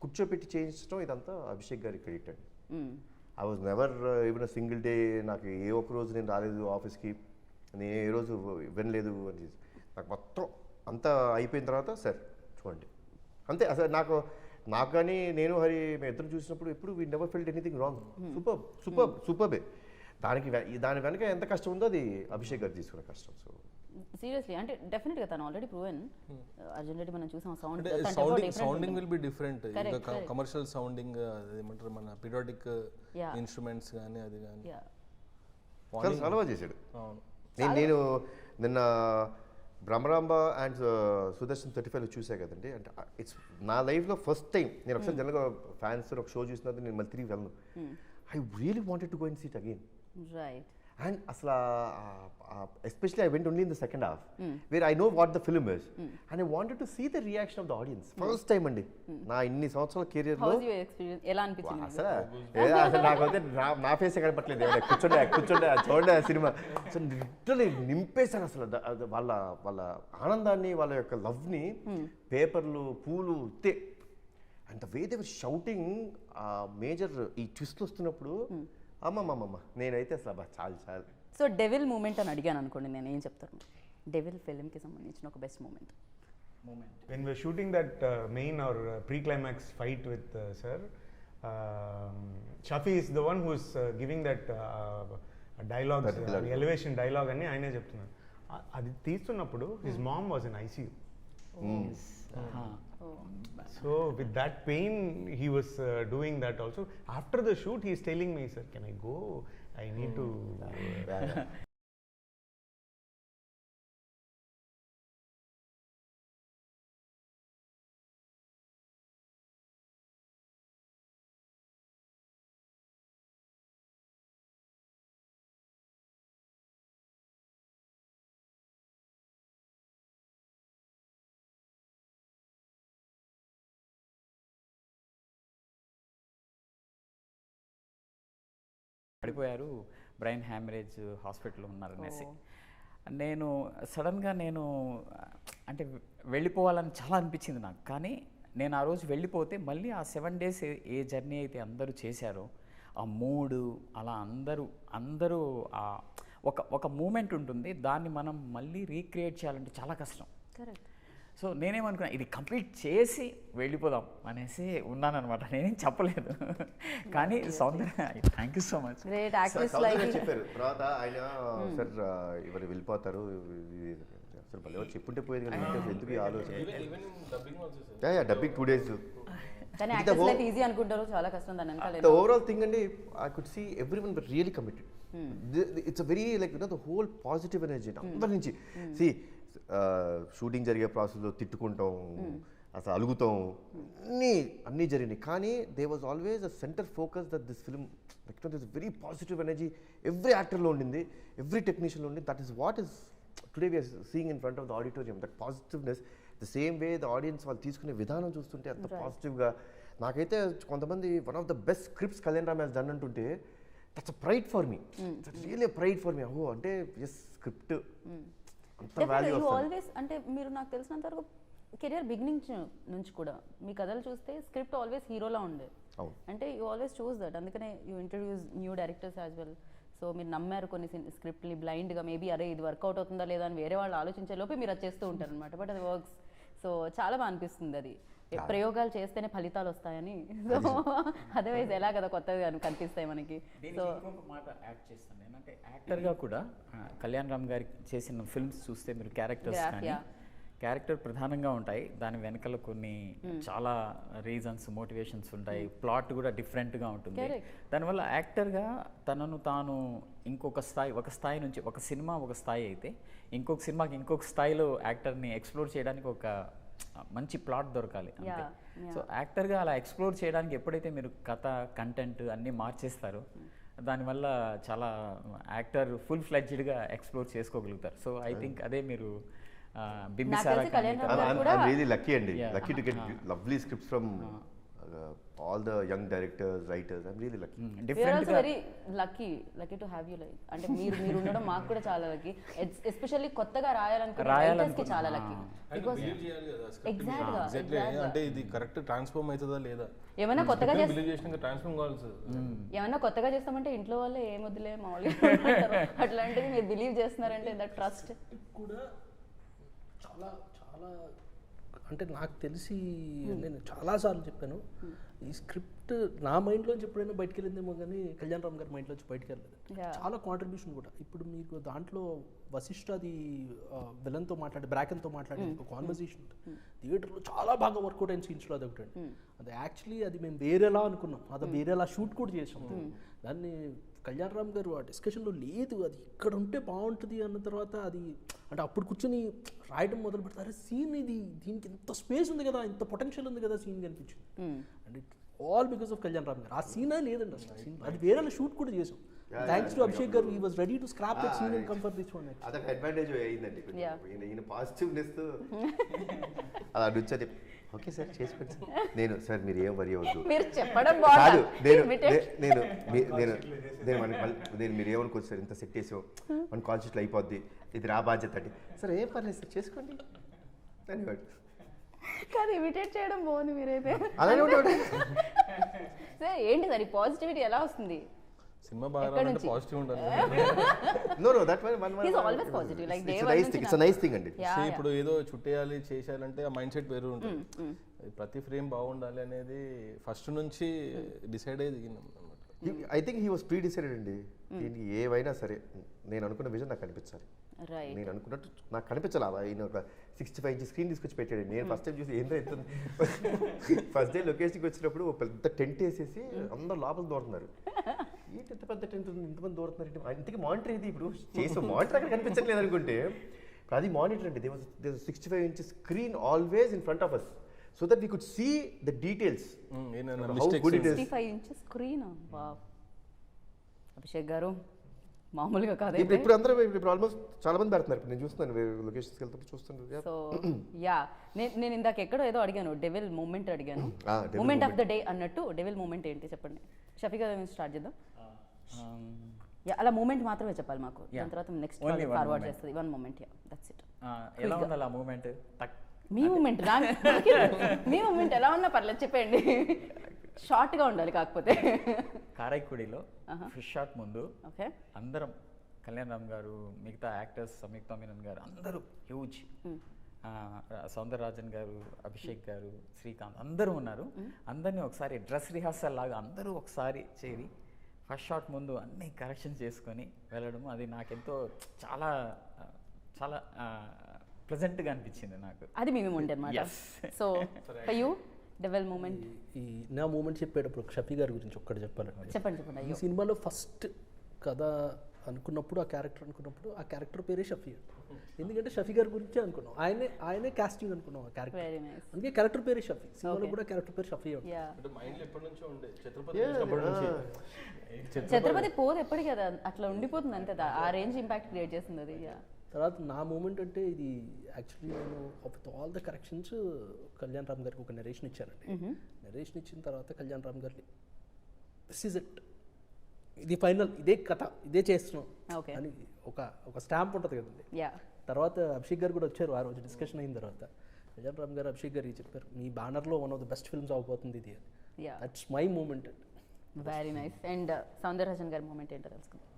కూర్చోపెట్టి చేయించడం ఇదంతా అభిషేక్ గారి క్రెడిట్ అండి. I was never even a single day, నాకు ఏ ఒక్క రోజు నేను రాలేదు ఆఫీస్కి, నేను ఏ రోజు వినలేదు అని. నాకు మొత్తం అంతా అయిపోయిన తర్వాత సార్ చూడండి అంతే. అసలు నాకు కానీ నేను హరి మేము ఇద్దరు చూసినప్పుడు ఎప్పుడు we never felt anything wrong. సూపర్బే. దాని వెనక ఎంత కష్టం ఉందో అది అభిషేక్ గారు తీసుకునే కష్టం. సో సీరియస్లీ అంటే డెఫినెట్గా తను ఆల్రెడీ ప్రూవెన్. అర్జున్ రెడ్డి మనం చూసాం, sounding will be different. Commercial sounding ఏమంటారు, మన పీరియాడిక్ ఇన్స్ట్రుమెంట్స్ కానీ అది కానీ చాలా బాగా చేశాడు. నేను నిన్న బ్రహ్మరాంబ అండ్ సుదర్శన్ 35 చూసా కదండి. అంటే ఇట్స్ నా లైఫ్లో ఫస్ట్ టైం. నేను ఒకసారి జనరల్గా ఫ్యాన్స్ ఒక షో చూసినది నేను మళ్ళీ తిరిగి వెళ్ళను. I really wanted to go and see it again. Right. And asla, especially I went only in the second half, where I know what the film is, and I wanted to see the reaction of the audience. First time అండి నా ఇన్ని సంవత్సరాల కెరియర్ లో హౌస్ యువర్ ఎక్స్పీరియన్స్, ఎలా అనిపించింది? అసలు నాకైతే నా ఫేస్ కనపట్లేదు, కూర్చోండి చూడండి ఆ సినిమా. సో లిటరలీ నింపేశారు అసలు వాళ్ళ ఆనందాన్ని, వాళ్ళ యొక్క లవ్ని, పేపర్లు, పూలు ఇస్తే. And the way they were shouting major ఈ ట్విస్ట్ వస్తున్నప్పుడు, అమ్మమ్మమ్మ నేనైతే అసలు చాలు. సో డెవిల్ మూమెంట్ అని అడిగాను అనుకోండి, నేను ఏం చెప్తాను? డెవిల్ ఫిల్మ్కి సంబంధించిన ఒక best moment. When we're shooting that main or pre-climax fight with sir, Shafi is the one who's giving that dialogue, the elevation dialogue అని ఆయనే చెప్తున్నాడు. అది తీస్తున్నప్పుడు his mom was in ICU. So with that pain he was doing that also. After the shoot he is telling me, sir, can I go? I need to పడిపోయారు, బ్రెయిన్ హ్యామరేజ్, హాస్పిటల్లో ఉన్నారనేసి. నేను సడన్గా అంటే వెళ్ళిపోవాలని చాలా అనిపించింది నాకు. కానీ నేను ఆ రోజు వెళ్ళిపోతే మళ్ళీ ఆ 7 days ఏ జర్నీ అయితే అందరూ చేశారో ఆ మూడు అలా అందరూ ఒక మూమెంట్ ఉంటుంది, దాన్ని మనం మళ్ళీ రీక్రియేట్ చేయాలంటే చాలా కష్టం. కరెక్ట్. సో నేనేమనుకున్నా, ఇది కంప్లీట్ చేసి వెళ్ళిపోదాం అనేసి ఉన్నానన్నమాట. నేనేం చెప్పలేదు. కానీ Soundarya, thank you so much. Great actress like చెప్పారు. తర్వాత ఆయన సార్ ఎవరు వెళ్ళిపోతారు, అసలు భలే చెప్పుంటే పోయేది కానీ ఎందుకు ఈ ఆలోచన. Dubbing 2 days. కానీ యాక్టర్స్ లైఫ్ ఈజీ అనుకుంటారు, చాలా కష్టం దాని వెనకాల. The overall thing అండి, I could see everyone were really committed. It's a very like the whole positive energy అందరి నుంచి. See, షూటింగ్ జరిగే ప్రాసెస్లో తిట్టుకుంటాం, అసలు అలుగుతాం, అన్నీ జరిగినాయి. కానీ they was always a center focus that this film like this very positive energy every యాక్టర్లో ఉండింది, ఎవ్రీ టెక్నీషియన్లో ఉండింది. That is what is today we're seeing in front of the auditorium. That positiveness, the same way the audience వాళ్ళు తీసుకునే విధానం చూస్తుంటే అంత పాజిటివ్గా. నాకైతే కొంతమంది one of the best scripts Kalyan Ram has done అంటుంటే that's a pride for me, that's really a pride for మీ. అహో అంటే ఎస్ స్క్రిప్ట్ ఆల్వేస్. అంటే మీరు నాకు తెలిసినంత వరకు కెరియర్ బిగినింగ్ నుంచి కూడా మీ కథలు చూస్తే స్క్రిప్ట్ ఆల్వేస్ హీరోలా ఉండే, అంటే యూ ఆల్వేస్ చూస్ దట్. అందుకనే you introduce new directors as well. So మీరు నమ్మారు కొన్ని స్క్రిప్ట్ని బ్లైండ్గా, మేబీ అరే ఇది వర్కౌట్ అవుతుందా లేదా అని వేరే వాళ్ళు ఆలోచించే లోపే మీరు అది చేస్తూ ఉంటారు అనమాట. బట్ అది వర్క్స్. సో చాలా బాగా అనిపిస్తుంది అది, ప్రయోగాలు చేస్తేనే ఫలితాలు వస్తాయని. సో అదర్వైజ్ ఎలా కదా కొత్తగా కనిపిస్తాయి మనకి. సో ఇంకొక మాట యాడ్ చేస్తాను ఏంటంటే, యాక్టర్గా కూడా కళ్యాణ్ రామ్ గారి చేసిన ఫిల్మ్స్ చూస్తే మీరు క్యారెక్టర్ ప్రధానంగా ఉంటాయి, దాని వెనకాల కొన్ని చాలా రీజన్స్, మోటివేషన్స్ ఉంటాయి, ప్లాట్ కూడా డిఫరెంట్గా ఉంటుంది. దానివల్ల యాక్టర్గా తనను తాను ఒక స్థాయి నుంచి, ఒక సినిమా ఒక స్థాయి అయితే ఇంకొక సినిమాకి ఇంకొక స్థాయిలో యాక్టర్ని ఎక్స్ప్లోర్ చేయడానికి ఒక మంచి ప్లాట్ దొరకాలి అంతే. సో యాక్టర్గా అలా ఎక్స్ప్లోర్ చేయడానికి ఎప్పుడైతే మీరు కథ, కంటెంట్ అన్నీ మార్చేస్తారో దానివల్ల చాలా యాక్టర్ ఫుల్ ఫ్లెడ్జ్డ్గా ఎక్స్ప్లోర్ చేసుకోగలుగుతారు. సో ఐ థింక్ అదే మీరు బింబిసారా. I'm really lucky అండి, lucky to get lovely scripts from all the young directors, writers. I'm really lucky. We are also very lucky to have you. Like అంటే మీరు ఉండడం మాకు కూడా చాలా లక్కీ. ఎస్పెషల్లీ కొత్తగా రాయాలనుకునే రైటర్స్ కి చాలా లక్కీ. బికాజ్ ఎగ్జాక్ట్లీ అంటే ఇది కరెక్ట్ ట్రాన్స్ఫార్మ్ అవుతుందా లేదా, ఏమైనా కొత్తగా ట్రాన్స్ఫార్మ్ కావాలి. ఏమైనా కొత్తగా చేస్తామంటే ఇంట్లో వాళ్ళే ఏమొద్దులే మామూలుగా అట్లాంటిది మీరు బిలీవ్ చేస్తున్నారంటే దట్ ట్రస్ట్ కూడా చాలా చాలా. అంటే నాకు తెలిసి నేను చాలాసార్లు చెప్పాను, ఈ స్క్రిప్ట్ నా మైండ్లోంచి ఎప్పుడైనా బయటకు వెళ్ళిందేమో కానీ కళ్యాణ్ రామ్ గారి మైండ్లోంచి బయటకు వెళ్ళలేదు. చాలా కాంట్రిబ్యూషన్ కూడా. ఇప్పుడు మీకు దాంట్లో వశిష్ఠది విలన్తో బ్రాకెన్తో మాట్లాడే ఒక కాన్వర్సేషన్ థియేటర్లో చాలా బాగా వర్కౌట్ అయిన సీన్స్లో అది ఒకటి. అది యాక్చువల్లీ అది మేము వేరేలా అనుకున్నాం, అది వేరేలా షూట్ కూడా చేసాం. దాన్ని కళ్యాణ్ రామ్ గారు ఆ డిస్కషన్లో లేదు, అది ఇక్కడ ఉంటే బాగుంటుంది అన్న తర్వాత అది అంటే అప్పుడు కూర్చొని రాయడం మొదలు పెడతారు. సీన్ ఇది, దీనికి ఇంత స్పేస్ ఉంది కదా, ఇంత పొటెన్షియల్ ఉంది కదా సీన్ కనిపించింది. And all because of Kalyan Ram గారు. ఆ సీనే లేదండి అసలు సినిమా, అది వేరే షూట్ కూడా చేసాం. Thanks to Abhishek garu, he was ready to scrap that scene and come for this one. అదొక అడ్వాంటేజ్ అయ్యిందండి కొంచెం. Yeah. ఈయన పాజిటివ్నెస్ అలా అడుగుతుంది. ఓకే సార్ చేసుకోండి సార్. నేను సార్ మీరు ఏం వరి అవ్వద్దు. మీరు చెప్పడం కాదు బాగుంది. నేను నేను మీరు ఏమనుకోవచ్చు సార్, ఇంత సెట్ చేసాం మన కాన్షియస్లో అయిపోద్ది, ఇది రా బాధ్యత అంటే సార్ ఏం పర్లేదు సార్ చేసుకోండి అనేవాడు. కాదు ఇమిటేట్ చేయడం బాగుంది మీరైతే. అలానే ఉంటాడు. సార్ ఏంటి సార్ ఈ పాజిటివిటీ ఎలా వస్తుంది? సినిమా బాగా ఎక్కడి రావాలంటే నుంచి? పాజిటివ్ ఉండాలి. No, that one. He's always positive, like day It's a one nice నుంచి thing. It's a nice thing అండి. Yeah, See, yeah. ఇప్పుడు ఏదో చుట్టేయాలి చేసేయాలంటే ఆ మైండ్ సెట్ వేరు ఉంటుంది. ప్రతి ఫ్రేమ్ బాగుండాలి అనేది ఫస్ట్ నుంచి డిసైడ్ అయ్యి దిగినాం అనమాట. I think he was pre decided అండి. దీనికి ఏవైనా సరే నేను అనుకున్న విజన్ నాకు కనిపించాలి, రైట్. నేను అనుకున్నట్టు నాకు కనిపించాలి. ఆయన ఒక 65 ఇంచ్ స్క్రీన్ తీసుకొచ్చి పెట్టాడు. నేను ఫస్ట్ టైం చూసి ఏంటో ఎంత ఫస్ట్ డే లొకేషన్కి వచ్చినప్పుడు ఒక పెద్ద టెంట్ వేసేసి అందరూ లోపల దూరుతున్నారు. ఏంటి ఎంత పెద్ద టెంట్ ఉంది, ఇంతమంది దూరుతున్నారు, ఇంతకీ మానిటర్ ఇది ఇప్పుడు చేసే మానిటర్ అక్కడ కనిపించట్లేదు అనుకుంటే ఇప్పుడు అది మానిటర్ అండి. They 65 inch screen always in front of us so that we could see the details. How good it is. 65 inches screen. Wow. Abhishek garu మామూలుగా కాదు. ఇప్పుడు అందరూ ఇప్పుడు ఆల్మోస్ట్ చాలా మంది పెడుతున్నారు. ఇప్పుడు నేను చూస్తున్నాను లొకేషన్స్కి వెళ్తున్నప్పుడు చూస్తున్నాను. సో యా నేను ఇందాక ఎక్కడో ఏదో అడిగాను, డెవిల్ మూమెంట్ అడిగాను. devil moment of the day అన్నట్టు డెవిల్ మూమెంట్ ఏంటి చెప్పండి. షఫీ గారు స్టార్ట్ చేద్దాం. యా అలా మూమెంట్ మాత్రమే చెప్పాలి మాకు. దాని తర్వాత next Only one forward moment. చేస్తుంది. One moment. Yeah that's it. ఎలా ఉండాలి ఆ మూమెంట్? మీ మూమెంట్ మీ మూమెంట్ ఎలా ఉన్నా పర్లేదు చెప్పండి. షార్ట్గా ఉండాలి కాకపోతే. కారైక్కుడిలో ఫిష్ షాట్ ముందు ఓకే అందరం కళ్యాణ్ రామ్ గారు, మిగతా యాక్టర్స్ సంయుక్త మీనన్ గారు అందరూ హ్యూజ్, సౌందరరాజన్ గారు, అభిషేక్ గారు, శ్రీకాంత్ అందరూ ఉన్నారు. అందరినీ ఒకసారి డ్రెస్ రిహార్సల్ లాగా అందరూ ఒకసారి చేరి ఫస్ట్ షాట్ ముందు అన్ని కరెక్షన్ చేసుకొని వెళ్ళడం అది నాకెంతో చాలా చాలా ప్లెజెంట్గా అనిపించింది నాకు. అది మీ మూమెంట్ అనమాట. Yes. So for you Devil moment ఈ నా మూమెంట్ చెప్పేటప్పుడు షఫీ గారి గురించి ఒక్కటి చెప్పాలండి. చెప్పండి. ఈ అయ్యో సినిమాలో ఫస్ట్ కథ అనుకున్నప్పుడు ఆ క్యారెక్టర్ పేరే షఫీ. ఎందుకంటే షఫీ గారి గురించే అనుకున్నాం, ఆయనే కాస్టింగ్ అనుకున్నాం ఆ క్యారెక్టర్. Very nice. అందుకే క్యారెక్టర్ పేరే షఫీ. సినిమాలో కూడా క్యారెక్టర్ పేరు షఫీ ఉంటుంది. యా అంటే మైండ్లో ఎప్పటి నుంచో ఉండే ఛత్రపతి చూసినప్పటి నుంచి. ఛత్రపతి పోదు ఎప్పటికీ కదా అట్లా ఉండిపోతుంది అంతే. ఆ రేంజ్ ఇంపాక్ట్ క్రియేట్ చేస్తుంది అది. యా తర్వాత నా మూమెంట్ అంటే ఇది యాక్చువల్లీ నేను with all the corrections Kalyan Ram గారికి ఒక నెరేషన్ ఇచ్చానండి. నెరేషన్ ఇచ్చిన తర్వాత కళ్యాణ్ రామ్ గారిని దిస్ ఈజ్ ఇట్, ఇది ఫైనల్, ఇదే కథ, ఇదే చేస్తున్నాం Okay. అని ఒక స్టాంప్ ఉంటుంది కదండి. యా తర్వాత అభిషేక్ గారు కూడా వచ్చారు ఆ రోజు డిస్కషన్ అయిన తర్వాత. కళ్యాణ్ రామ్ గారు అభిషేక్ గారికి చెప్పారు, మీ బ్యానర్లో one of the best films అవబోతుంది ఇది. Yeah that's my moment. Very nice. And Soundararajan గారి మూమెంట్ ఏంటో తెలుసుకుందాం.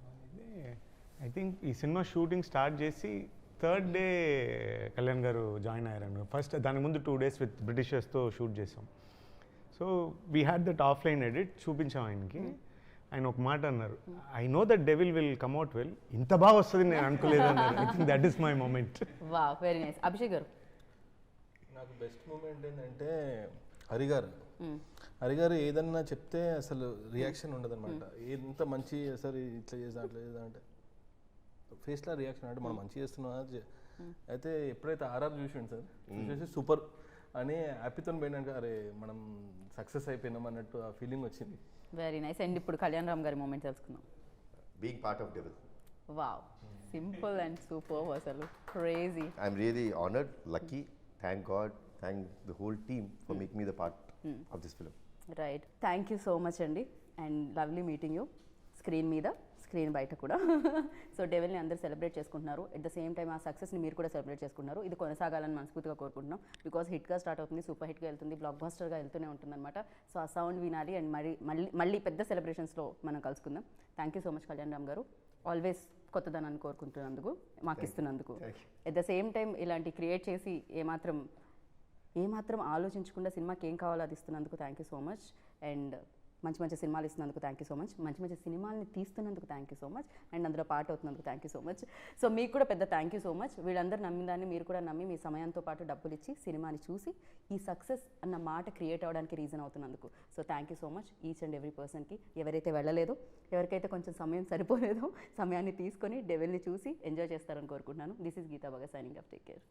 ఐ థింక్ ఈ సినిమా షూటింగ్ స్టార్ట్ చేసి third day Kalyan garu join అయ్యారు. ఫస్ట్ దాని ముందు 2 days విత్ బ్రిటిషర్స్తో షూట్ చేసాం. So we had that offline edit చూపించాం ఆయనకి. ఆయన ఒక మాట అన్నారు, I know that devil will come out well, ఇంత బాగా వస్తుంది నేను అనుకోలేదు అన్నారు. I think that is my moment. Wow very nice. Abhishek garu నాకు బెస్ట్ మూమెంట్ ఏంటంటే హరిగారు ఏదన్నా చెప్తే అసలు రియాక్షన్ ఉండదు అనమాట. ఎంత మంచి అసలు ఇట్లా చేద్దాం అట్లా చేద్దాం అంటే ఫేస్లో రియాక్షన్ అంటే మనం మంచి చేస్తున్నాం. అయితే ఎప్పుడైతే ఆర్ఆర్ చూసాను సార్, చూసేసి సూపర్ అని హ్యాపీతో పోయినాక అరే మనం సక్సెస్ అయిపోయినాం అన్నట్టు ఆ ఫీలింగ్ వచ్చింది. Very nice. అండ్ ఇప్పుడు కళ్యాణ్ రామ్ గారి మూమెంట్ తెలుసుకుందాం. Being part of devil. Wow simple and super. అసలు crazy. I'm really honoured, lucky, thank god, thank the whole team for making me the part of this film. Right. Thank you so much అండి. And lovely meeting you screen మీద, స్క్రీన్ బయట కూడా. సో డెవిల్ని అందరూ సెలబ్రేట్ చేసుకుంటున్నారు. ఎట్ ద సేమ్ టైం ఆ సక్సెస్ని మీరు కూడా సెలబ్రేట్ చేసుకుంటున్నారు. ఇది కొనసాగాలని మనస్ఫూర్తిగా కోరుకుంటున్నాం. బికాస్ హిట్గా స్టార్ట్ అవుతుంది, సూపర్ హిట్గా వెళ్తుంది, బ్లాక్ బస్టర్గా వెళ్తూనే ఉంటుందన్నమాట. సో ఆ సౌండ్ వినాలి అండ్ మళ్ళీ పెద్ద సెలబ్రేషన్స్లో మనం కలుసుకుందాం. Thank you so much Kalyan Ram garu. Always కొత్తదనాన్ని కోరుకుంటున్నందుకు, మాకు ఇస్తున్నందుకు. ఎట్ ద సేమ్ టైం ఇలాంటి క్రియేట్ చేసి ఏమాత్రం ఆలోచించకుండా సినిమాకి ఏం కావాలో అది ఇస్తున్నందుకు thank you so much. And మంచి సినిమాలు ఇస్తున్నందుకు థ్యాంక్ యూ సో మచ్. మంచి సినిమాల్ని తీస్తున్నందుకు thank you so much. And అందులో పార్ట్ అవుతున్నందుకు thank you so much. So మీకు కూడా పెద్ద థ్యాంక్ యూ సో మచ్. వీళ్ళందరూ నమ్మిన దాన్ని మీరు కూడా నమ్మి మీ సమయంతో పాటు డబ్బులు ఇచ్చి సినిమాని చూసి ఈ సక్సెస్ అన్న మాట క్రియేట్ అవ్వడానికి రీజన్ అవుతున్నందుకు. So thank you so much each and every పర్సన్కి. ఎవరైతే వెళ్ళలేదో, ఎవరికైతే కొంచెం సమయం సరిపోలేదో, సమయాన్ని తీసుకొని డెవిల్ని చూసి ఎంజాయ్ చేస్తారని కోరుకుంటున్నాను. This is Geeta Bhagat signing off. Take care.